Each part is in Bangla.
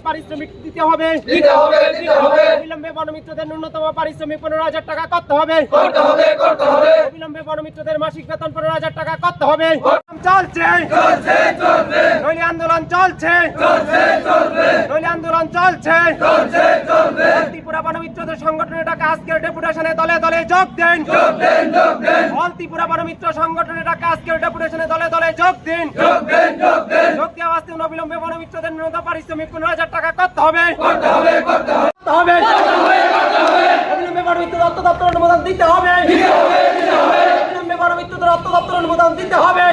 পারিশ্রমিক দিতে হবে। অবিলম্বে বনমিত্রদের ন্যূনতম পারিশ্রমিক 15,000 টাকা করতে হবে। অবিলম্বে বনমিত্রদের মাসিক বেতন 15,000 টাকা করতে হবে। চলছে নইলে আন্দোলন চলছে, নইলে আন্দোলন চলছে। ত্রিপুরা বনমিত্রদের সংগঠনের ডাকা আজকের ডেপুটেশনে দলে দলে যোগ দেন। ত্রিপুরা বনমিত্র সংগঠনের ডাকা আজকের ডেপুটেশনে দলে দলে যোগ দিন। যোগ দেওয়া আসতে অবিলম্বে বনমিত্রদের ন্যূনতম পারিশ্রমিক 15,000 টাকা করতে হবে। অবিলম্বে বনমিত্রদের অর্থ দপ্তর অনুমোদন দিতে হবে। অবিলম্বে বনমিত্রদের অর্থ দপ্তর অনুমোদন দিতে হবে।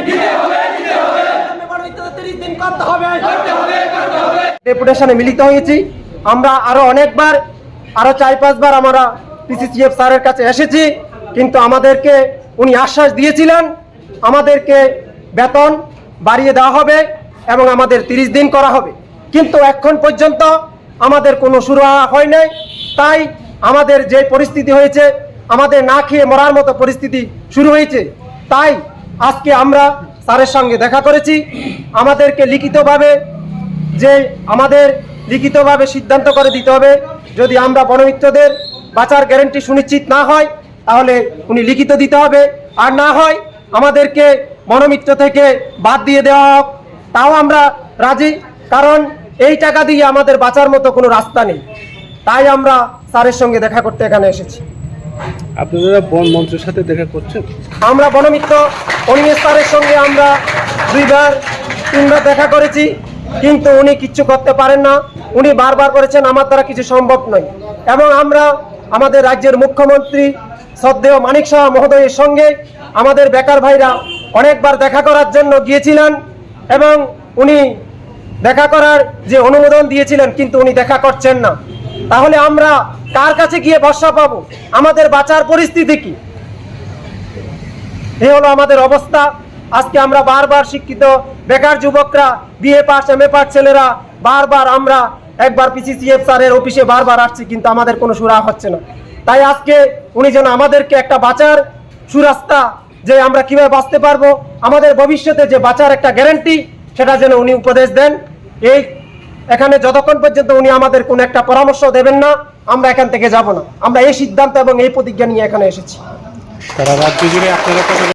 অবিলম্বে বনমিত্রদের 30 দিন করতে হবে। ডেপুটেশনে মিলিত হয়েছি। আমরা আরো অনেকবার, আরো 4-5 বার আমরা পিসিসিএফ স্যারের কাছে এসেছি, কিন্তু আমাদেরকে উনি আশ্বাস দিয়েছিলেন আমাদেরকে বেতন বাড়িয়ে দেওয়া হবে এবং আমাদের 30 দিন করা হবে, কিন্তু এখন পর্যন্ত আমাদের কোনো শুরু হয় নাই। তাই আমাদের যে পরিস্থিতি হয়েছে, আমাদের না খেয়ে মরার মতো পরিস্থিতি শুরু হয়েছে। তাই আজকে আমরা স্যারের সঙ্গে দেখা করেছি। আমাদেরকে লিখিতভাবে সিদ্ধান্ত করে দিতে হবে। যদি আমরা বনমিত্রদের বাঁচার গ্যারান্টি সুনিশ্চিত না হয় তাহলে উনি লিখিত দিতে হবে, আর না হয় আমাদেরকে বনমিত্র থেকে বাদ দিয়ে দেওয়া হোক, তাও আমরা রাজি। কারণ এই টাকা দিয়ে আমাদের বাঁচার মতো কোনো রাস্তা নেই। তাই আমরা স্যারের সঙ্গে দেখা করতে এখানে এসেছি। আপনারা বন মন্ত্রীর সাথে দেখা করছেন? আমরা বনমিত্র অনিমেষ স্যারের সঙ্গে আমরা 2-3বার দেখা করেছি, কিন্তু উনি কিচ্ছু করতে পারেন না। উনি বারবার করেছেন আমার দ্বারা কিছু সম্ভব নয়। এবং আমরা আমাদের রাজ্যের মুখ্যমন্ত্রী শ্রদ্ধেয় মানিক সাহা মহোদয়ের সঙ্গে আমাদের বেকার ভাইরা অনেকবার দেখা করার জন্য গিয়েছিলেন এবং উনি দেখা করার যে অনুমোদন দিয়েছিলেন, কিন্তু উনি দেখা করছেন না। তাহলে আমরা কার কাছে গিয়ে ভরসা পাবো? আমাদের বাঁচার পরিস্থিতি কি? এই হলো আমাদের অবস্থা। আজকে আমরা বারবার শিক্ষিত বেকার যুবকরা, বিএ পাস, এমএ পাস ছেলেরা বারবার আমরা একবার পিসিসিএফ স্যারের অফিসে বারবার আসছি, কিন্তু আমাদের কোনো সুরাহা হচ্ছে না। তাই আজকে উনি যেন আমাদেরকে একটা বাঁচার সুরাস্তা, যে আমরা কিভাবে বাঁচতে পারবো, আমাদের ভবিষ্যতে যে বাঁচার একটা গ্যারান্টি, সেটা যেন উনি উপদেশ দেন। এখানে যতক্ষণ পর্যন্ত উনি আমাদের কোনো একটা পরামর্শ দেবেন না, আমরা এখান থেকে যাব না। আমরা এই সিদ্ধান্ত এবং এই প্রতিজ্ঞা নিয়ে এখানে এসেছি। সারা রাজ্য জুড়ে আপনারা